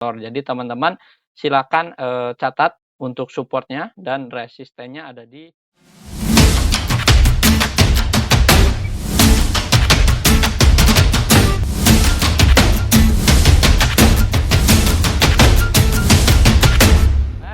Jadi teman-teman silakan, catat untuk supportnya dan resistennya ada di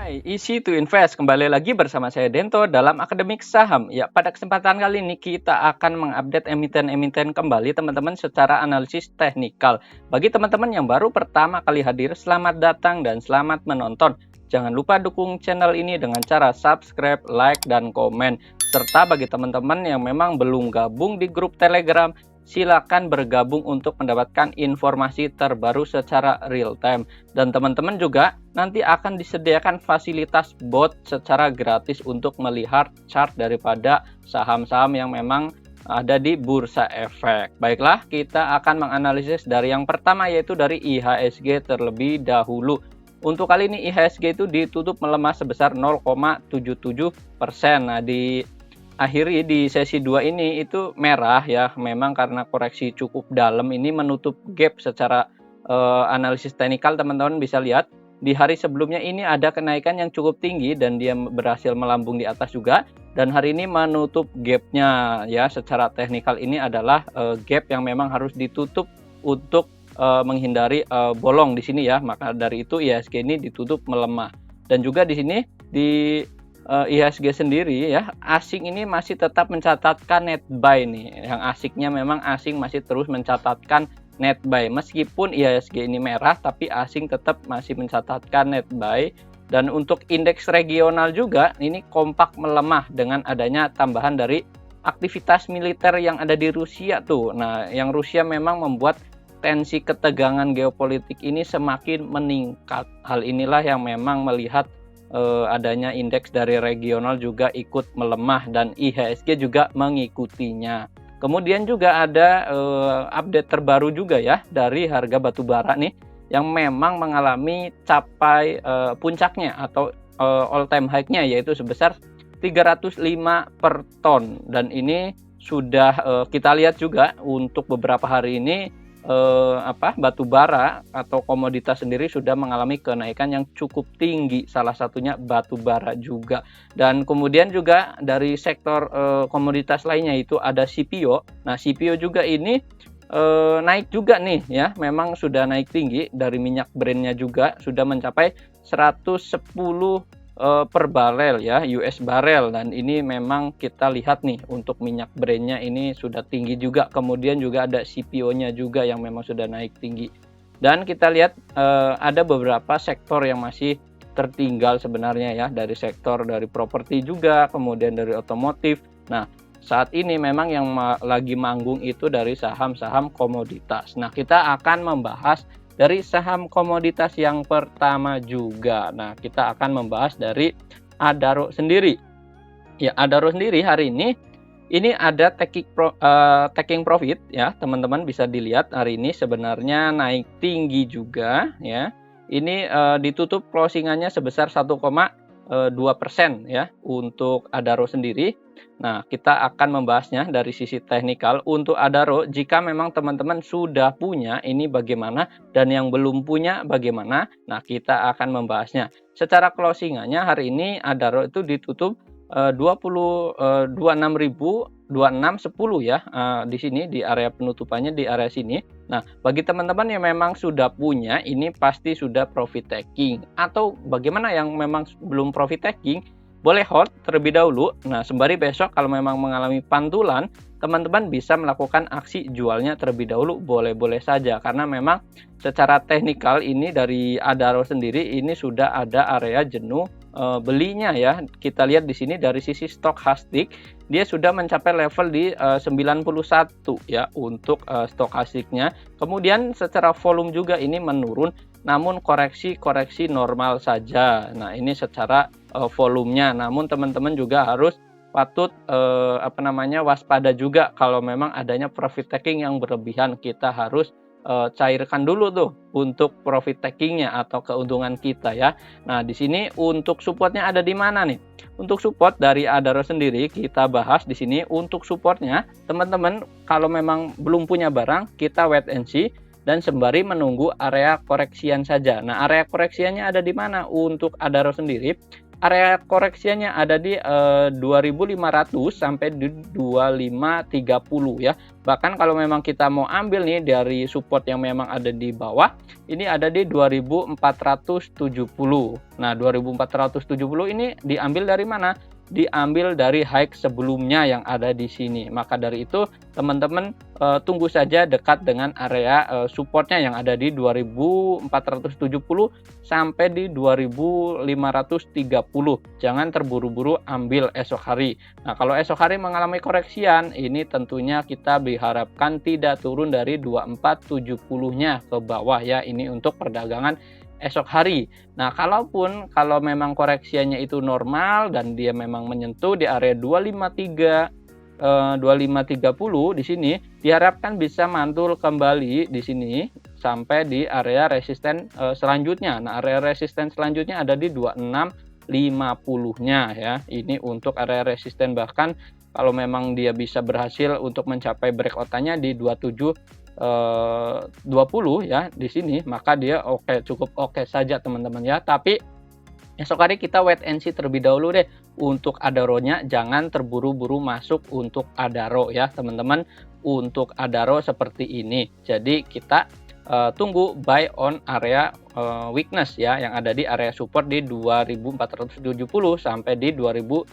Hai, Easy to Invest. Kembali lagi bersama saya Dento dalam Akademik Saham. Ya, pada kesempatan kali ini kita akan mengupdate emiten-emiten kembali teman-teman secara analisis teknikal. Bagi teman-teman yang baru pertama kali hadir, selamat datang dan selamat menonton. Jangan lupa dukung channel ini dengan cara subscribe, like, dan komen. Serta bagi teman-teman yang memang belum gabung di grup Telegram, silakan bergabung untuk mendapatkan informasi terbaru secara real time. Dan teman-teman juga nanti akan disediakan fasilitas bot secara gratis untuk melihat chart daripada saham-saham yang memang ada di bursa efek. Baiklah, kita akan menganalisis dari yang pertama, yaitu dari IHSG terlebih dahulu. Untuk kali ini IHSG itu ditutup melemah sebesar 0,77%. Nah, akhiri di sesi 2 ini itu merah ya, memang karena koreksi cukup dalam ini menutup gap secara analisis teknikal. Teman-teman bisa lihat di hari sebelumnya ini ada kenaikan yang cukup tinggi dan dia berhasil melambung di atas juga, dan hari ini menutup gapnya ya. Secara teknikal ini adalah gap yang memang harus ditutup untuk menghindari bolong di sini ya. Maka dari itu IHSG ini ditutup melemah, dan juga di sini di IHSG sendiri ya, asing ini masih tetap mencatatkan net buy nih. Yang asiknya memang asing masih terus mencatatkan net buy. Meskipun IHSG ini merah, tapi asing tetap masih mencatatkan net buy. Dan untuk indeks regional juga ini kompak melemah dengan adanya tambahan dari aktivitas militer yang ada di Rusia tuh. Nah, yang Rusia memang membuat tensi ketegangan geopolitik ini semakin meningkat. Hal inilah yang memang melihat adanya indeks dari regional juga ikut melemah dan IHSG juga mengikutinya. Kemudian juga ada update terbaru juga ya dari harga batubara nih, yang memang mengalami capai puncaknya atau all time high-nya, yaitu sebesar 305 per ton. Dan ini sudah kita lihat juga untuk beberapa hari ini batu bara atau komoditas sendiri sudah mengalami kenaikan yang cukup tinggi, salah satunya batu bara juga. Dan kemudian juga dari sektor komoditas lainnya itu ada CPO. Nah, CPO juga ini naik juga nih ya, memang sudah naik tinggi. Dari minyak Brent-nya juga sudah mencapai 110 per barel ya, US barel. Dan ini memang kita lihat nih untuk minyak Brent-nya ini sudah tinggi juga. Kemudian juga ada CPO-nya juga yang memang sudah naik tinggi. Dan kita lihat ada beberapa sektor yang masih tertinggal sebenarnya ya, dari sektor dari properti juga, kemudian dari otomotif. Nah, saat ini memang yang lagi manggung itu dari saham-saham komoditas. Nah, kita akan membahas dari saham komoditas yang pertama juga. Nah, kita akan membahas dari Adaro sendiri. Ya, Adaro sendiri hari ini ada taking profit ya, teman-teman bisa dilihat hari ini sebenarnya naik tinggi juga ya. Ini ditutup closingannya sebesar 1,2% ya untuk Adaro sendiri. Nah, kita akan membahasnya dari sisi teknikal. Untuk Adaro, jika memang teman-teman sudah punya, ini bagaimana, dan yang belum punya bagaimana. Nah, kita akan membahasnya. Secara closingannya hari ini Adaro itu ditutup 26.010 ya, di sini di area penutupannya di area sini. Nah, bagi teman-teman yang memang sudah punya, ini pasti sudah profit taking. Atau bagaimana yang memang belum profit taking, boleh hold terlebih dahulu. Nah, sembari besok kalau memang mengalami pantulan, teman-teman bisa melakukan aksi jualnya terlebih dahulu, boleh-boleh saja. Karena memang secara teknikal ini dari Adaro sendiri ini sudah ada area jenuh belinya ya. Kita lihat di sini dari sisi stokastik, dia sudah mencapai level di 91 ya untuk stokastiknya. Kemudian secara volume juga ini menurun, namun koreksi normal saja. Nah, ini secara volumenya. Namun teman-teman juga harus patut waspada juga kalau memang adanya profit taking yang berlebihan. Kita harus cairkan dulu tuh untuk profit takingnya atau keuntungan kita ya. Nah, di sini untuk supportnya ada di mana nih? Untuk support dari Adaro sendiri kita bahas di sini. Untuk supportnya teman-teman kalau memang belum punya barang, kita wait and see. dan sembari menunggu area koreksian saja. Nah, area koreksiannya ada di mana untuk Adaro sendiri? Area koreksiannya ada di 2500 sampai di 2530 ya. Bahkan kalau memang kita mau ambil nih dari support yang memang ada di bawah, ini ada di 2470. Nah, 2470 ini diambil dari mana? Diambil dari high sebelumnya yang ada di sini. Maka dari itu teman-teman tunggu saja dekat dengan area supportnya yang ada di 2470 sampai di 2530. Jangan terburu-buru ambil esok hari. Nah, kalau esok hari mengalami koreksian, ini tentunya kita diharapkan tidak turun dari 2470-nya ke bawah ya. Ini untuk perdagangan esok hari. Nah, kalau memang koreksiannya itu normal dan dia memang menyentuh di area 2530 di sini, diharapkan bisa mantul kembali di sini sampai di area resisten selanjutnya. Nah, area resisten selanjutnya ada di 2650-nya ya. Ini untuk area resisten, bahkan kalau memang dia bisa berhasil untuk mencapai breakoutannya di 2720 ya di sini, maka dia cukup oke saja teman-teman ya. Tapi esok hari kita wait and see terlebih dahulu deh untuk Adaronya. Jangan terburu-buru masuk untuk Adaro ya teman-teman. Untuk Adaro seperti ini, jadi kita tunggu buy on area weakness ya, yang ada di area support di 2470 sampai di 2500.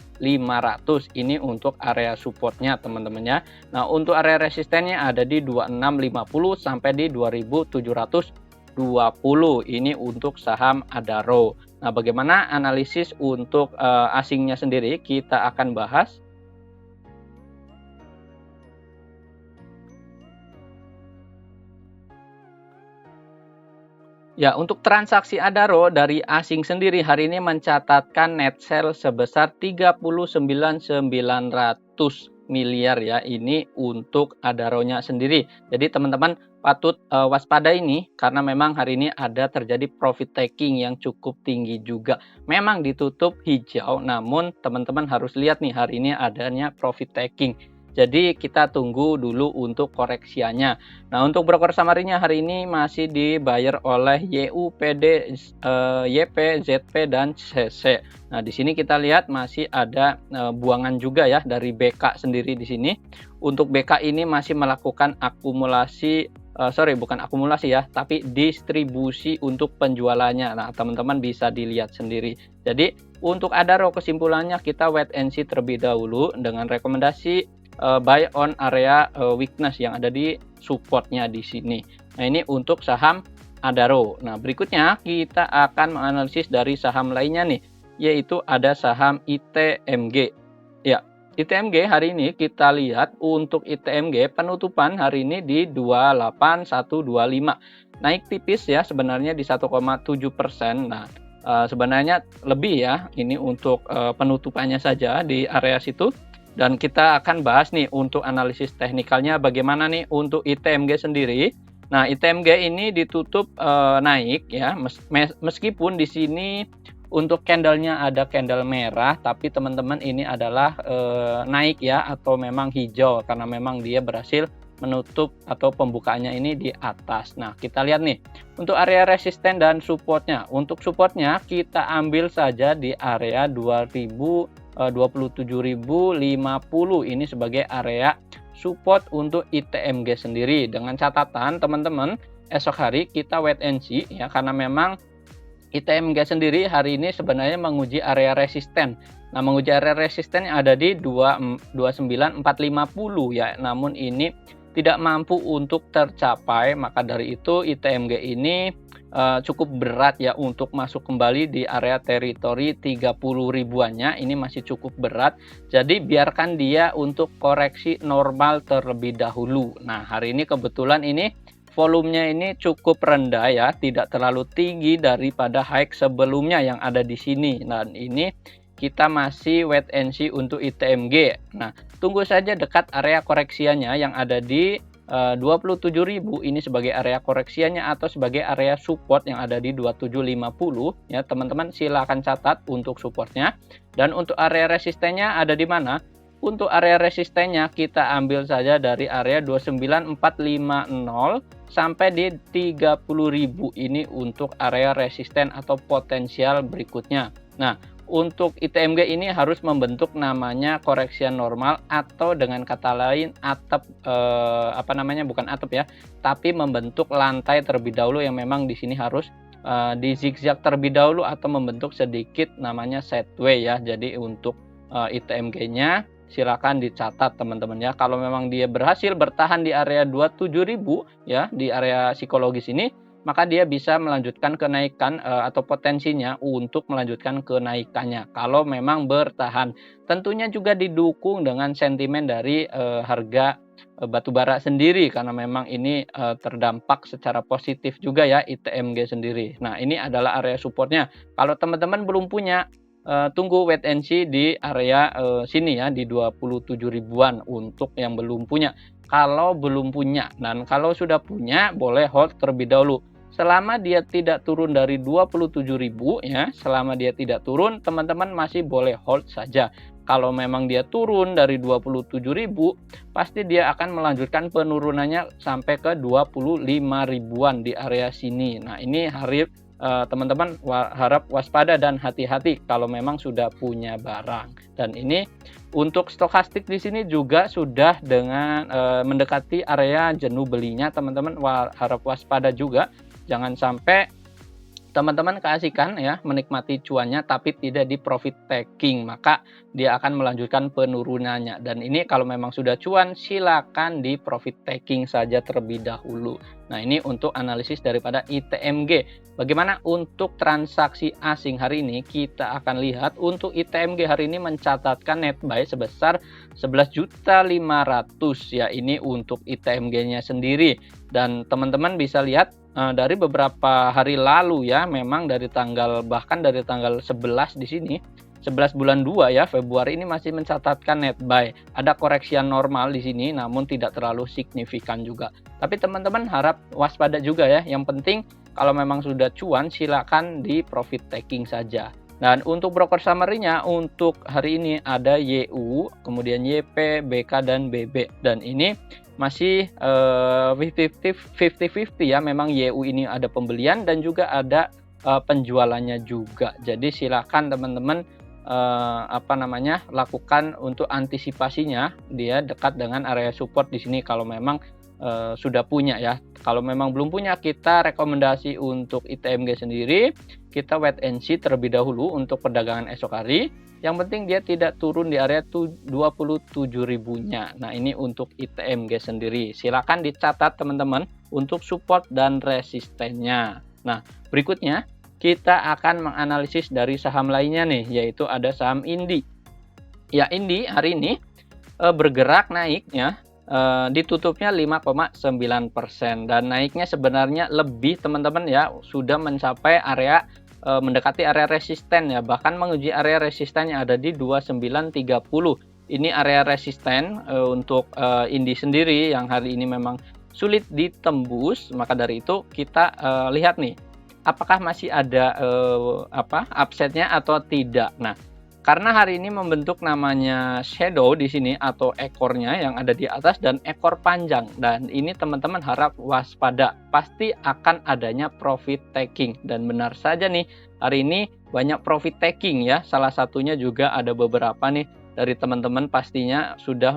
Ini untuk area supportnya teman-teman ya. Nah, untuk area resistennya ada di 2650 sampai di 2720. Ini untuk saham Adaro. Nah, bagaimana analisis untuk asingnya sendiri kita akan bahas. Ya, untuk transaksi Adaro dari asing sendiri hari ini mencatatkan net sell sebesar 39.900 miliar ya. Ini untuk Adaronya sendiri. Jadi teman-teman patut waspada ini karena memang hari ini ada terjadi profit taking yang cukup tinggi juga. Memang ditutup hijau, namun teman-teman harus lihat nih hari ini adanya profit taking. Jadi kita tunggu dulu untuk koreksiannya. Nah, untuk broker summary-nya hari ini masih dibayar oleh YUPD, YP, ZP, dan CC. Nah, di sini kita lihat masih ada buangan juga ya dari BK sendiri di sini. Untuk BK ini masih melakukan akumulasi, bukan akumulasi ya, tapi distribusi untuk penjualannya. Nah, teman-teman bisa dilihat sendiri. Jadi, untuk Adaro kesimpulannya kita wait and see terlebih dahulu dengan rekomendasi buy on area weakness yang ada di supportnya di sini. Nah, ini untuk saham Adaro. Nah, berikutnya kita akan menganalisis dari saham lainnya nih, yaitu ada saham ITMG. Ya, ITMG hari ini kita lihat untuk ITMG penutupan hari ini di 28125. Naik tipis ya sebenarnya di 1,7%. Nah, sebenarnya lebih ya ini untuk penutupannya saja di area situ. Dan kita akan bahas nih untuk analisis teknikalnya bagaimana nih untuk ITMG sendiri. Nah, ITMG ini ditutup naik ya, meskipun di sini untuk candlenya ada candle merah, tapi teman-teman ini adalah naik ya atau memang hijau karena memang dia berhasil menutup atau pembukaannya ini di atas. Nah, kita lihat nih untuk area resisten dan supportnya. Untuk supportnya kita ambil saja di area 27.050 ini sebagai area support untuk ITMG sendiri. Dengan catatan teman-teman, esok hari kita wait and see ya, karena memang ITMG sendiri hari ini sebenarnya menguji area resisten. Nah, menguji area resisten yang ada di 29450 ya. Namun ini tidak mampu untuk tercapai, maka dari itu ITMG ini cukup berat ya untuk masuk kembali di area teritori 30 ribuannya. Ini masih cukup berat, jadi biarkan dia untuk koreksi normal terlebih dahulu. Nah, hari ini kebetulan ini volumenya ini cukup rendah ya, tidak terlalu tinggi daripada high sebelumnya yang ada di sini. Dan ini kita masih wait and see untuk ITMG. Nah, tunggu saja dekat area koreksiannya yang ada di 27.000 ini sebagai area koreksiannya atau sebagai area support yang ada di 2750 ya. Teman-teman silakan catat untuk supportnya. Dan untuk area resistennya ada di mana? Untuk area resistennya kita ambil saja dari area 29450 sampai di 30.000 ini untuk area resisten atau potensial berikutnya. Nah, untuk ITMG ini harus membentuk namanya koreksian normal atau dengan kata lain atap bukan atap ya, tapi membentuk lantai terlebih dahulu yang memang di sini harus di zigzag terlebih dahulu atau membentuk sedikit namanya sideway ya. Jadi untuk ITMG-nya silakan dicatat teman-teman ya. Kalau memang dia berhasil bertahan di area 27.000 ya, di area psikologis ini, maka dia bisa melanjutkan kenaikan atau potensinya untuk melanjutkan kenaikannya kalau memang bertahan. Tentunya juga didukung dengan sentimen dari harga batubara sendiri, karena memang ini terdampak secara positif juga ya ITMG sendiri. Nah, ini adalah area supportnya. Kalau teman-teman belum punya, tunggu wait and see di area sini ya, di 27 ribuan untuk yang belum punya. Kalau belum punya, dan kalau sudah punya boleh hold terlebih dahulu. Selama dia tidak turun dari 27.000 ya, selama dia tidak turun, teman-teman masih boleh hold saja. Kalau memang dia turun dari 27.000, pasti dia akan melanjutkan penurunannya sampai ke 25 ribuan di area sini. Nah, ini teman-teman harap waspada dan hati-hati kalau memang sudah punya barang. Dan ini untuk stokastik di sini juga sudah dengan mendekati area jenuh belinya, teman-teman harap waspada juga. Jangan sampai teman-teman keasikan ya menikmati cuannya tapi tidak di profit taking, maka dia akan melanjutkan penurunannya. Dan ini kalau memang sudah cuan, silakan di profit taking saja terlebih dahulu. Nah, ini untuk analisis daripada ITMG. Bagaimana untuk transaksi asing hari ini? Kita akan lihat untuk ITMG hari ini mencatatkan net buy sebesar 11.500.000 ya, ini untuk ITMG-nya sendiri. Dan teman-teman bisa lihat dari beberapa hari lalu ya, memang bahkan dari tanggal 11 di sini, 11 bulan 2 ya, Februari ini masih mencatatkan net buy. Ada koreksian normal di sini namun tidak terlalu signifikan juga. Tapi teman-teman harap waspada juga ya. Yang penting kalau memang sudah cuan silakan di profit taking saja. Dan untuk broker summary-nya untuk hari ini ada YU, kemudian YP, BK dan BB. Dan ini masih 50-50 ya, memang YU ini ada pembelian dan juga ada penjualannya juga. Jadi silakan teman-teman lakukan untuk antisipasinya, dia dekat dengan area support di sini kalau memang sudah punya ya. Kalau memang belum punya, kita rekomendasi untuk ITMG sendiri kita wait and see terlebih dahulu untuk perdagangan esok hari. Yang penting dia tidak turun di area 27.000-nya. Nah, ini untuk ITMG sendiri. Silakan dicatat teman-teman untuk support dan resistennya. Nah, berikutnya kita akan menganalisis dari saham lainnya nih, yaitu ada saham Indi. Ya, Indi hari ini bergerak naik ya. Ditutupnya 5,9% dan naiknya sebenarnya lebih teman-teman ya, sudah mencapai area mendekati area resisten ya, bahkan menguji area resisten yang ada di 2930. Ini area resisten untuk Indi sendiri yang hari ini memang sulit ditembus. Maka dari itu kita lihat nih apakah masih ada upside-nya atau tidak. Nah, karena hari ini membentuk namanya shadow di sini atau ekornya yang ada di atas dan ekor panjang, dan ini teman-teman harap waspada, pasti akan adanya profit taking. Dan benar saja nih, hari ini banyak profit taking ya. Salah satunya juga ada beberapa nih dari teman-teman pastinya sudah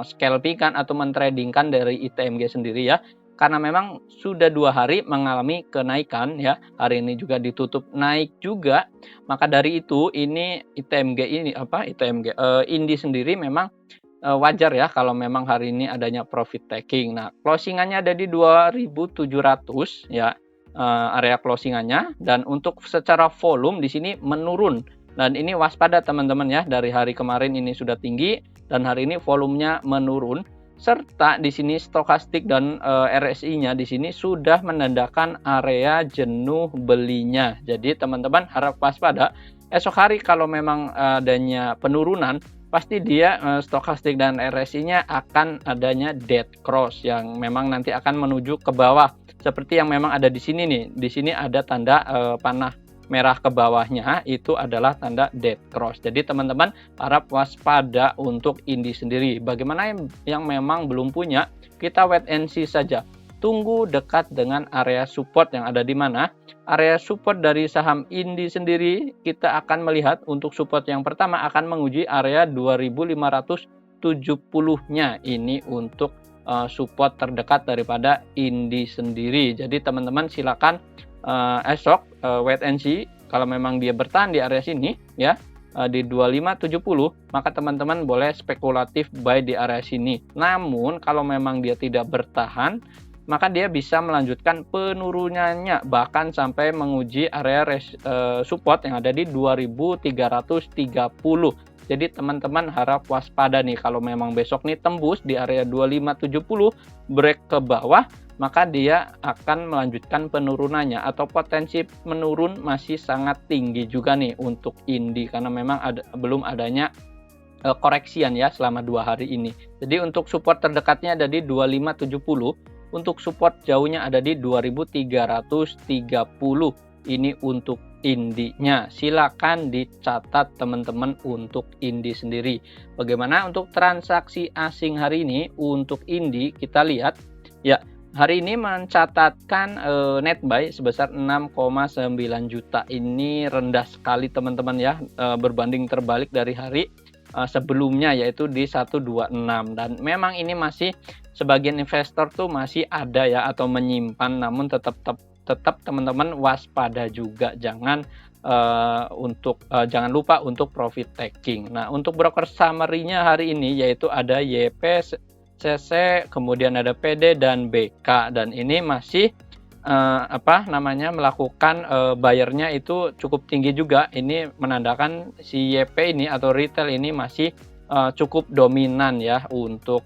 scalpingkan atau mentradingkan dari ITMG sendiri ya. Karena memang sudah 2 hari mengalami kenaikan ya, hari ini juga ditutup naik juga. Maka dari itu ini Indi sendiri memang wajar ya kalau memang hari ini adanya profit taking. Nah, closingannya ada di 2.700 ya, area closingannya, dan untuk secara volume di sini menurun. Dan ini waspada teman-teman ya, dari hari kemarin ini sudah tinggi dan hari ini volumenya menurun. Serta di sini stokastik dan RSI-nya di sini sudah menandakan area jenuh belinya. Jadi teman-teman harap waspada. Esok hari kalau memang adanya penurunan, pasti dia stokastik dan RSI-nya akan adanya dead cross yang memang nanti akan menuju ke bawah. Seperti yang memang ada di sini nih. Di sini ada tanda panah merah ke bawahnya, itu adalah tanda dead cross. Jadi teman-teman harap waspada untuk Indi sendiri. Bagaimana yang memang belum punya, kita wait and see saja. tunggu dekat dengan area support yang ada di mana. Area support dari saham INDI sendiri kita akan melihat untuk support yang pertama akan menguji area 2570-nya. Ini untuk support terdekat daripada INDI sendiri. Jadi teman-teman silakan esok wait and see, kalau memang dia bertahan di area sini ya, di 2570, maka teman-teman boleh spekulatif buy di area sini. Namun kalau memang dia tidak bertahan, maka dia bisa melanjutkan penurunannya bahkan sampai menguji area support yang ada di 2330. Jadi teman-teman harap waspada nih, kalau memang besok nih tembus di area 2570 break ke bawah, maka dia akan melanjutkan penurunannya atau potensi menurun masih sangat tinggi juga nih untuk INDI karena memang belum adanya koreksian ya selama 2 hari ini. Jadi untuk support terdekatnya ada di 2570, untuk support jauhnya ada di 2330. Ini untuk INDI-nya. Silakan dicatat teman-teman untuk INDI sendiri. Bagaimana untuk transaksi asing hari ini? Untuk INDI kita lihat ya, hari ini mencatatkan net buy sebesar 6,9 juta. Ini rendah sekali teman-teman ya, berbanding terbalik dari hari sebelumnya yaitu di 126, dan memang ini masih sebagian investor tuh masih ada ya atau menyimpan, namun tetap teman-teman waspada juga, jangan jangan lupa untuk profit taking. Nah, untuk broker summary-nya hari ini yaitu ada YP, CC, kemudian ada PD dan BK, dan ini masih melakukan bayarnya itu cukup tinggi juga. Ini menandakan si YP ini atau retail ini masih cukup dominan ya untuk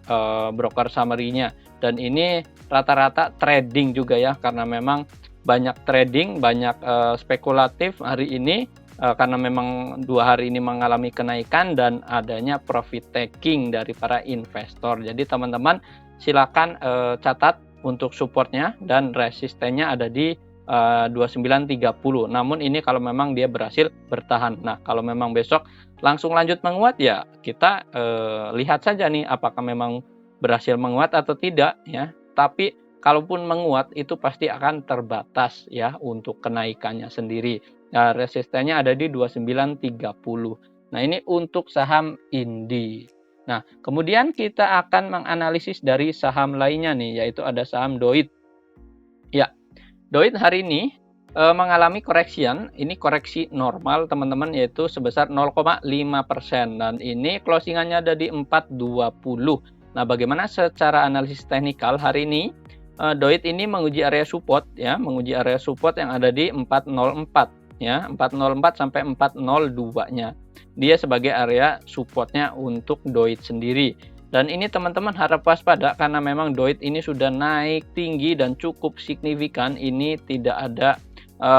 broker summary-nya, dan ini rata-rata trading juga ya, karena memang banyak trading, banyak spekulatif hari ini karena memang 2 hari ini mengalami kenaikan dan adanya profit taking dari para investor. Jadi teman-teman silakan catat untuk supportnya dan resistennya ada di 2930. Namun ini kalau memang dia berhasil bertahan. Nah, kalau memang besok langsung lanjut menguat ya kita lihat saja nih apakah memang berhasil menguat atau tidak ya. Tapi kalaupun menguat itu pasti akan terbatas ya untuk kenaikannya sendiri. Nah, resistennya ada di 2930. Nah, ini untuk saham INDI. Nah, kemudian kita akan menganalisis dari saham lainnya nih, yaitu ada saham DOIT. Ya, DOIT hari ini mengalami koreksian. Ini koreksi normal teman-teman, yaitu sebesar 0,5%, dan ini closingannya ada di 420. Nah, bagaimana secara analisis teknikal hari ini? DOIT ini menguji area support ya, menguji area support yang ada di 404 ya, 404 sampai 402-nya. Dia sebagai area supportnya untuk DOIT sendiri. Dan ini teman-teman harap waspada karena memang DOIT ini sudah naik tinggi dan cukup signifikan. Ini tidak ada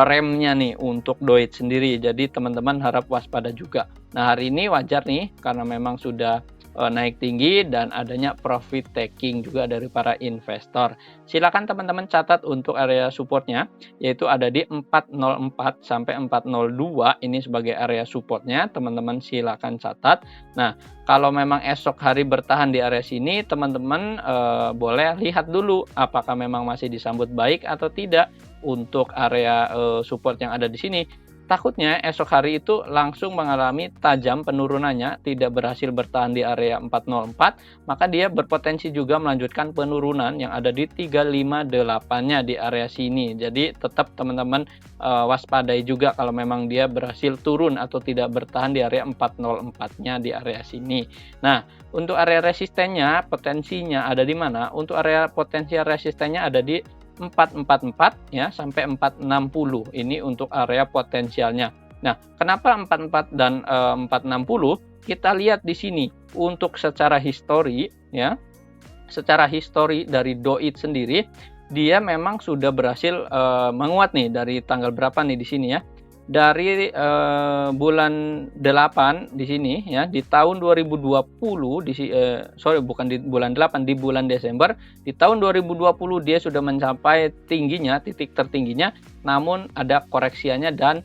remnya nih untuk DOIT sendiri. Jadi teman-teman harap waspada juga. Nah, hari ini wajar nih karena memang sudah naik tinggi dan adanya profit taking juga dari para investor. Silakan teman-teman catat untuk area supportnya, yaitu ada di 404 sampai 402. Ini sebagai area supportnya, teman-teman silakan catat. Nah, kalau memang esok hari bertahan di area sini, teman-teman boleh lihat dulu apakah memang masih disambut baik atau tidak untuk area support yang ada di sini. Takutnya esok hari itu langsung mengalami tajam penurunannya, tidak berhasil bertahan di area 404, maka dia berpotensi juga melanjutkan penurunan yang ada di 358-nya di area sini. Jadi tetap teman-teman waspadai juga kalau memang dia berhasil turun atau tidak bertahan di area 404-nya di area sini. Nah, untuk area resistennya, potensinya ada di mana? Untuk area potensial resistennya ada di 444 ya sampai 460. Ini untuk area potensialnya. Nah, kenapa 44 dan 460? Kita lihat di sini untuk secara histori ya. Secara histori dari DOIT sendiri, dia memang sudah berhasil menguat nih dari tanggal berapa nih di sini ya. Dari bulan 8 di sini ya, di tahun 2020 bukan di bulan 8, di bulan Desember di tahun 2020 dia sudah mencapai tingginya, titik tertingginya, namun ada koreksiannya dan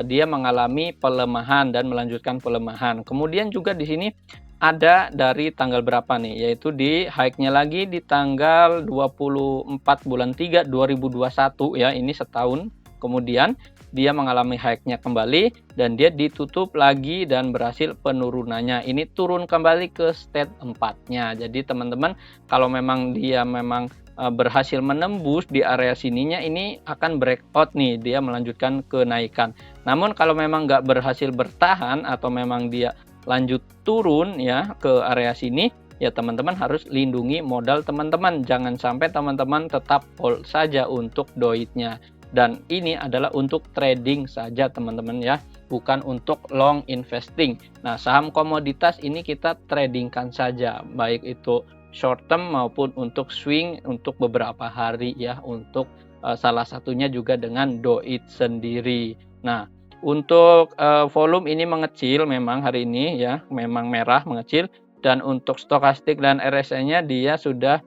dia mengalami pelemahan dan melanjutkan pelemahan. Kemudian juga di sini ada dari tanggal berapa nih, yaitu di hike-nya lagi di tanggal 24 bulan 3 2021 ya, ini setahun kemudian dia mengalami hike-nya kembali dan dia ditutup lagi dan berhasil penurunannya. Ini turun kembali ke state 4-nya. Jadi teman-teman kalau memang dia memang berhasil menembus di area sininya, ini akan breakout nih, dia melanjutkan kenaikan. Namun kalau memang nggak berhasil bertahan atau memang dia lanjut turun ya ke area sini, ya teman-teman harus lindungi modal teman-teman. Jangan sampai teman-teman tetap hold saja untuk doitnya. Dan ini adalah untuk trading saja teman-teman ya, bukan untuk long investing. Nah, saham komoditas ini kita tradingkan saja, baik itu short term maupun untuk swing untuk beberapa hari ya, untuk salah satunya juga dengan doit sendiri. Nah, untuk volume ini mengecil memang hari ini ya, memang merah mengecil, dan untuk stokastik dan RSI-nya dia sudah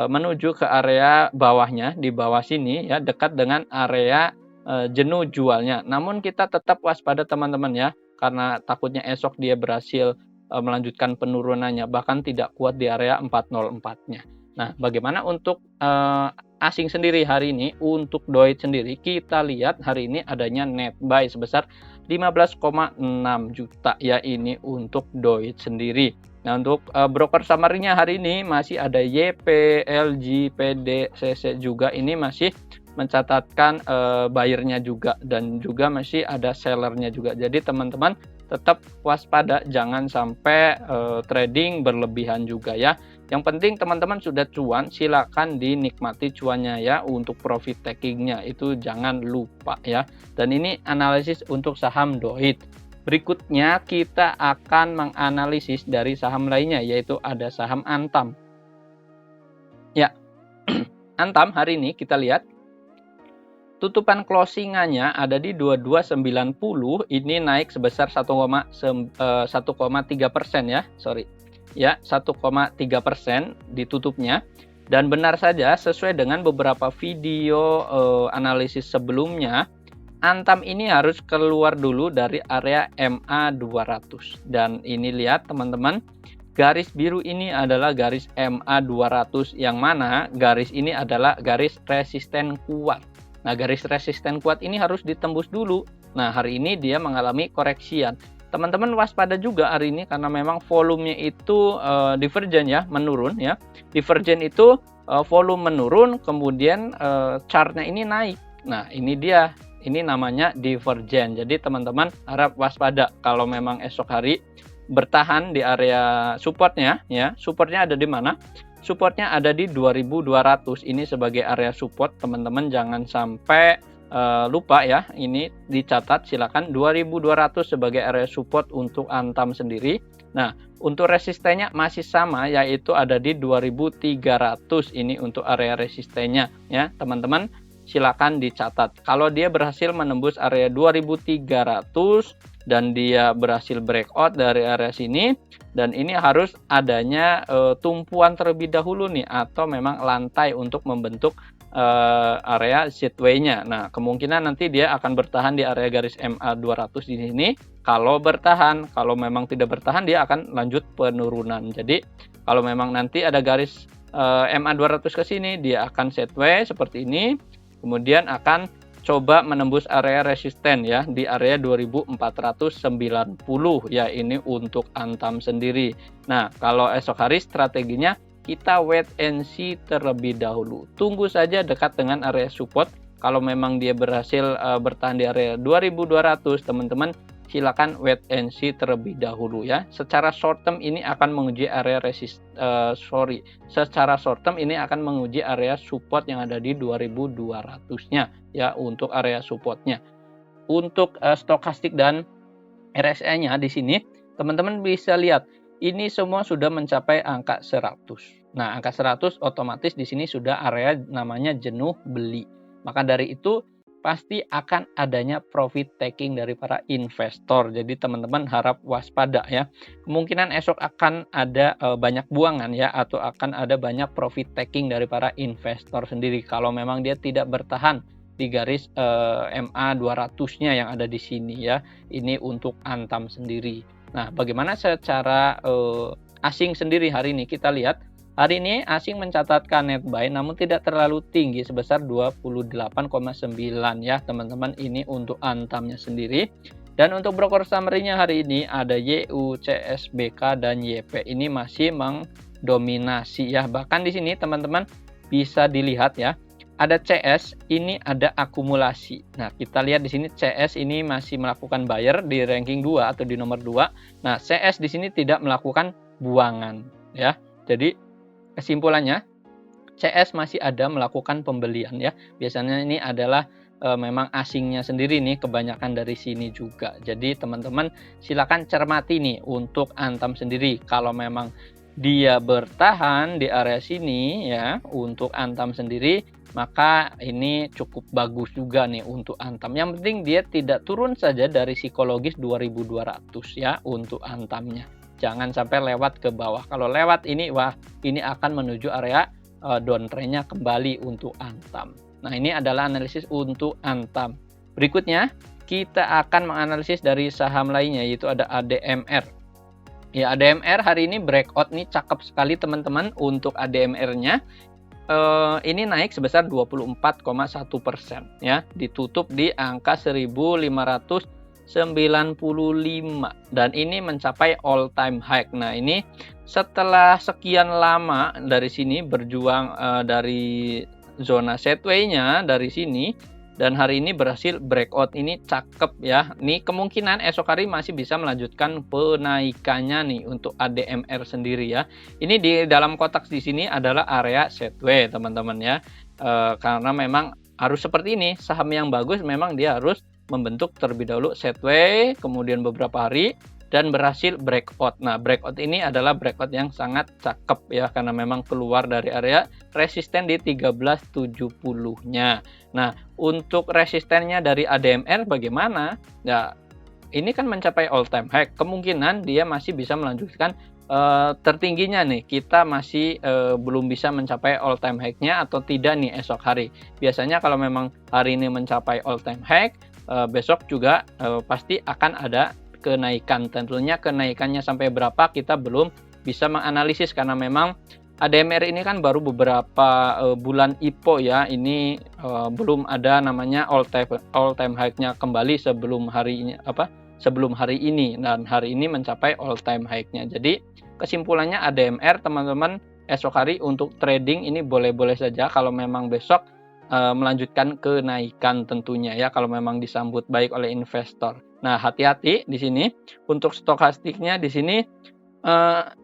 menuju ke area bawahnya, di bawah sini ya, dekat dengan area jenuh jualnya. Namun kita tetap waspada teman-teman ya, karena takutnya esok dia berhasil melanjutkan penurunannya, bahkan tidak kuat di area 404-nya. Nah, bagaimana untuk asing sendiri hari ini? Untuk doit sendiri kita lihat hari ini adanya net buy sebesar 15,6 juta ya, ini untuk doit sendiri. Nah, untuk broker summary-nya hari ini masih ada YP, LG, PD, CC juga, ini masih mencatatkan buyer-nya juga, dan juga masih ada seller-nya juga. Jadi teman-teman tetap waspada, jangan sampai trading berlebihan juga ya. Yang penting teman-teman sudah cuan, silakan dinikmati cuannya ya. Untuk profit takingnya itu jangan lupa ya. Dan ini analisis untuk saham doit. Berikutnya kita akan menganalisis dari saham lainnya, yaitu ada saham Antam. Ya, Antam hari ini kita lihat tutupan closingannya ada di 2290, ini naik sebesar 1,3% ya, sorry. Ya, 1,3% ditutupnya. Dan benar saja sesuai dengan beberapa video analisis sebelumnya, Antam ini harus keluar dulu dari area MA 200. Dan ini lihat teman-teman, garis biru ini adalah garis MA 200, yang mana garis ini adalah garis resisten kuat. Nah, garis resisten kuat ini harus ditembus dulu. Nah, hari ini dia mengalami koreksian. Teman-teman waspada juga hari ini karena memang volumenya itu divergen ya, menurun ya. Divergen itu volume menurun, kemudian chartnya ini naik. Nah, ini dia. Ini namanya divergen. Jadi teman-teman harap waspada kalau memang esok hari bertahan di area supportnya ya. Supportnya ada di mana? Supportnya ada di 2200. Ini sebagai area support, teman-teman jangan sampai lupa ya. Ini dicatat, silakan 2200 sebagai area support untuk Antam sendiri. Nah, untuk resistennya masih sama, yaitu ada di 2300. Ini untuk area resistennya ya teman-teman, silakan dicatat. Kalau dia berhasil menembus area 2300 dan dia berhasil breakout dari area sini, dan ini harus adanya tumpuan terlebih dahulu nih, atau memang lantai untuk membentuk area sideway-nya. Nah, kemungkinan nanti dia akan bertahan di area garis MA 200 di sini. Kalau bertahan, kalau memang tidak bertahan dia akan lanjut penurunan. Jadi kalau memang nanti ada garis MA 200 ke sini, dia akan sideway seperti ini. Kemudian akan coba menembus area resisten ya di area 2490 ya, ini untuk Antam sendiri. Nah, kalau esok hari strateginya kita wait and see terlebih dahulu. Tunggu saja dekat dengan area support. Kalau memang dia berhasil bertahan di area 2200, teman-teman silakan wait and see terlebih dahulu ya. Secara short term ini akan menguji area secara short term ini akan menguji area support yang ada di 2200-nya ya, untuk area supportnya. Untuk stokastik dan RSI-nya di sini teman-teman bisa lihat ini semua sudah mencapai angka 100. Nah, angka 100 otomatis di sini sudah area namanya jenuh beli. Maka dari itu pasti akan adanya profit taking dari para investor. Jadi teman-teman harap waspada ya. Kemungkinan esok akan ada banyak buangan ya, atau akan ada banyak profit taking dari para investor sendiri kalau memang dia tidak bertahan di garis MA 200-nya yang ada di sini ya. Ini untuk Antam sendiri. Nah, bagaimana secara asing sendiri hari ini? Kita lihat hari ini asing mencatatkan net buy namun tidak terlalu tinggi sebesar 28,9 ya teman-teman, ini untuk Antamnya sendiri. Dan untuk broker summary-nya hari ini ada YU, CSBK, dan YP. Ini masih mendominasi ya. Bahkan di sini teman-teman bisa dilihat ya, ada CS, ini ada akumulasi. Nah, kita lihat di sini CS ini masih melakukan buyer di ranking 2 atau di nomor 2. Nah, CS di sini tidak melakukan buangan ya. Jadi kesimpulannya CS masih ada melakukan pembelian ya. Biasanya ini adalah memang asingnya sendiri nih kebanyakan dari sini juga. Jadi teman-teman silakan cermati nih untuk Antam sendiri. Kalau memang dia bertahan di area sini ya untuk Antam sendiri, maka ini cukup bagus juga nih untuk Antam. Yang penting dia tidak turun saja dari psikologis 2200 ya untuk Antamnya. Jangan sampai lewat ke bawah. Kalau lewat ini, wah ini akan menuju area downtrendnya kembali untuk Antam. Nah, ini adalah analisis untuk Antam. Berikutnya, kita akan menganalisis dari saham lainnya, yaitu ada ADMR. Ya, ADMR hari ini breakout nih cakep sekali teman-teman untuk ADMR-nya. Ini naik sebesar 24,1% ya, ditutup di angka 1595 dan ini mencapai all time high. Nah, ini setelah sekian lama dari sini berjuang dari zona sideways-nya dari sini, dan hari ini berhasil breakout, ini cakep ya. Ini kemungkinan esok hari masih bisa melanjutkan penaikannya nih untuk ADMR sendiri ya. Ini di dalam kotak di sini adalah area sideways teman-teman ya. Karena memang harus seperti ini, saham yang bagus memang dia harus membentuk terlebih dahulu sideways, kemudian beberapa hari dan berhasil breakout. Nah, breakout ini adalah breakout yang sangat cakep ya, karena memang keluar dari area resisten di 1370-nya. Nah, untuk resistennya dari ADMR bagaimana? Ya, ini kan mencapai all time high. Kemungkinan dia masih bisa melanjutkan tertingginya nih. Kita masih belum bisa mencapai all time high-nya atau tidak nih esok hari. Biasanya kalau memang hari ini mencapai all time high, besok juga pasti akan ada kenaikan. Tentunya kenaikannya sampai berapa kita belum bisa menganalisis karena memang ADMR ini kan baru beberapa bulan IPO ya. Ini belum ada namanya all time high-nya kembali sebelum hari ini, dan hari ini mencapai all time high-nya. Jadi kesimpulannya ADMR teman-teman esok hari untuk trading ini boleh-boleh saja kalau memang besok melanjutkan kenaikan tentunya ya, kalau memang disambut baik oleh investor. Nah, hati-hati di sini untuk stokastiknya di sini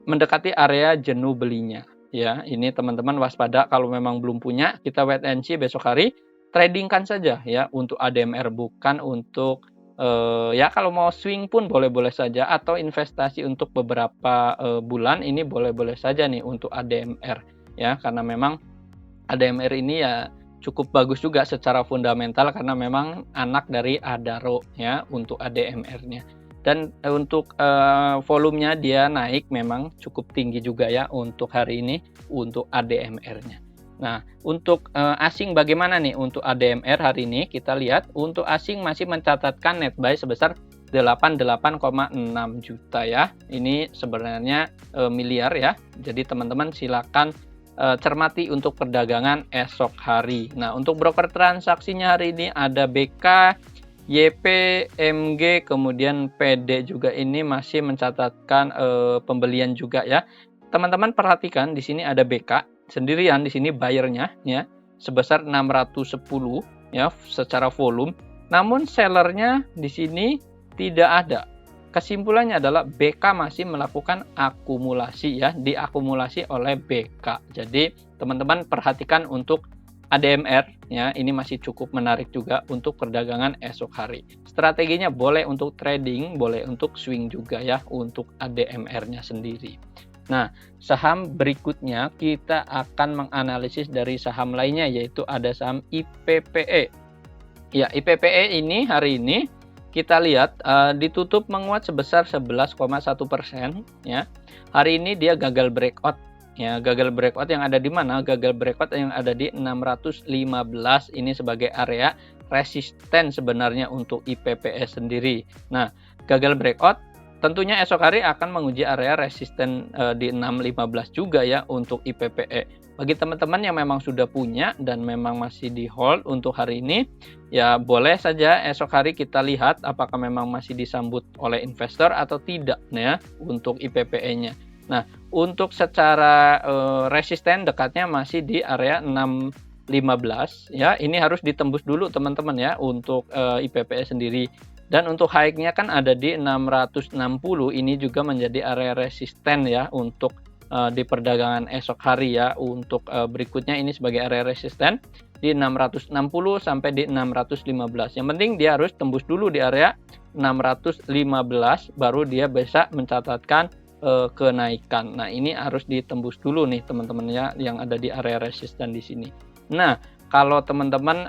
mendekati area jenuh belinya ya. Ini teman-teman waspada, kalau memang belum punya kita wait and see besok hari, tradingkan saja ya untuk ADMR, bukan untuk ya kalau mau swing pun boleh-boleh saja, atau investasi untuk beberapa bulan ini boleh-boleh saja nih untuk ADMR ya, karena memang ADMR ini ya cukup bagus juga secara fundamental karena memang anak dari Adaro ya untuk ADMR-nya. Dan untuk volumenya dia naik memang cukup tinggi juga ya untuk hari ini untuk ADMR-nya. Nah, untuk asing bagaimana nih untuk ADMR hari ini? Kita lihat untuk asing masih mencatatkan net buy sebesar 88,6 juta ya. Ini sebenarnya miliar ya. Jadi teman-teman silakan cermati untuk perdagangan esok hari. Nah, untuk broker transaksinya hari ini ada BK, YP, MG, kemudian PD juga, ini masih mencatatkan pembelian juga ya. Teman-teman perhatikan di sini ada BK sendirian di sini buyernya ya sebesar 610 ya secara volume. Namun sellernya di sini tidak ada. Kesimpulannya adalah BK masih melakukan akumulasi ya, diakumulasi oleh BK. Jadi teman-teman perhatikan untuk ADMR ya, ini masih cukup menarik juga untuk perdagangan esok hari. Strateginya boleh untuk trading, boleh untuk swing juga ya untuk ADMR-nya sendiri. Nah, saham berikutnya kita akan menganalisis dari saham lainnya, yaitu ada saham IPPE. Ya, IPPE ini hari ini kita lihat ditutup menguat sebesar 11,1% ya. Hari ini dia gagal breakout ya. Gagal breakout yang ada di mana? Gagal breakout yang ada di 615 ini sebagai area resisten sebenarnya untuk IPPE sendiri. Nah, gagal breakout tentunya esok hari akan menguji area resisten di 6.15 juga ya untuk IPPE. Bagi teman-teman yang memang sudah punya dan memang masih di hold untuk hari ini, ya boleh saja esok hari kita lihat apakah memang masih disambut oleh investor atau tidak ya untuk IPPE-nya. Nah, untuk secara resisten dekatnya masih di area 6.15 ya. Ini harus ditembus dulu teman-teman ya untuk IPPE sendiri. Dan untuk high-nya kan ada di 660, ini juga menjadi area resisten ya untuk di perdagangan esok hari ya. Untuk berikutnya ini sebagai area resisten di 660 sampai di 615. Yang penting dia harus tembus dulu di area 615 baru dia bisa mencatatkan kenaikan. Nah, ini harus ditembus dulu nih teman-teman ya yang ada di area resisten di sini. Nah, kalau teman-teman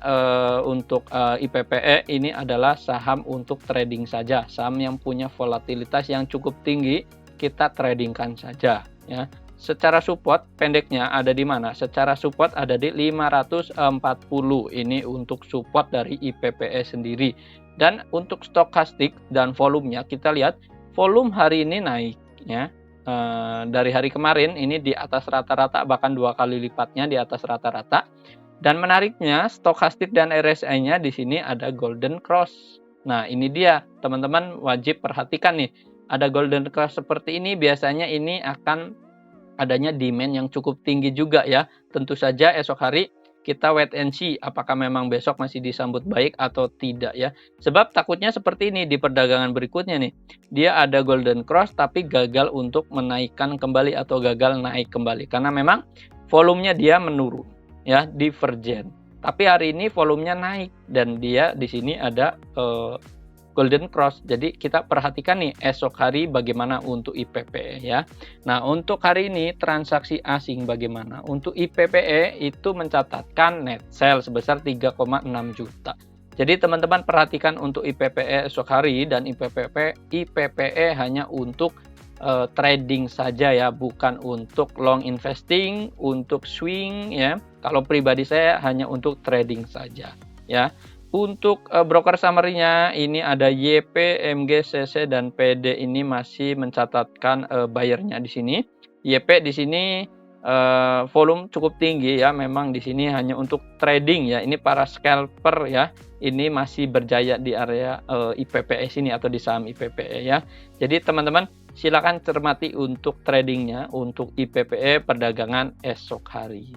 untuk IPPE ini adalah saham untuk trading saja, saham yang punya volatilitas yang cukup tinggi, kita tradingkan saja ya. Secara support pendeknya ada di mana? Secara support ada di 540. Ini untuk support dari IPPE sendiri. Dan untuk stokastik dan volumenya kita lihat volume hari ini naik ya. Dari hari kemarin ini di atas rata-rata, bahkan 2 kali lipatnya di atas rata-rata. Dan menariknya stokastik dan RSI-nya di sini ada golden cross. Nah, ini dia teman-teman wajib perhatikan nih. Ada golden cross seperti ini biasanya ini akan adanya demand yang cukup tinggi juga ya. Tentu saja esok hari kita wait and see apakah memang besok masih disambut baik atau tidak ya. Sebab takutnya seperti ini di perdagangan berikutnya nih. Dia ada golden cross tapi gagal untuk menaikkan kembali atau gagal naik kembali karena memang volumenya dia menurun ya, divergen. Tapi hari ini volumenya naik dan dia di sini ada golden cross. Jadi kita perhatikan nih esok hari bagaimana untuk IPPE ya. Nah, untuk hari ini transaksi asing bagaimana? Untuk IPPE itu mencatatkan net sell sebesar 3,6 juta. Jadi teman-teman perhatikan untuk IPPE esok hari, dan IPPE hanya untuk trading saja ya, bukan untuk long investing, untuk swing ya. Kalau pribadi saya hanya untuk trading saja ya. Untuk broker summary-nya ini ada YP, MG, CC dan PD ini masih mencatatkan buyer-nya di sini. YP di sini volume cukup tinggi ya, memang di sini hanya untuk trading ya. Ini para scalper ya. Ini masih berjaya di area IPPE sini atau di saham IPPE ya. Jadi teman-teman silakan cermati untuk tradingnya untuk IPPE perdagangan esok hari.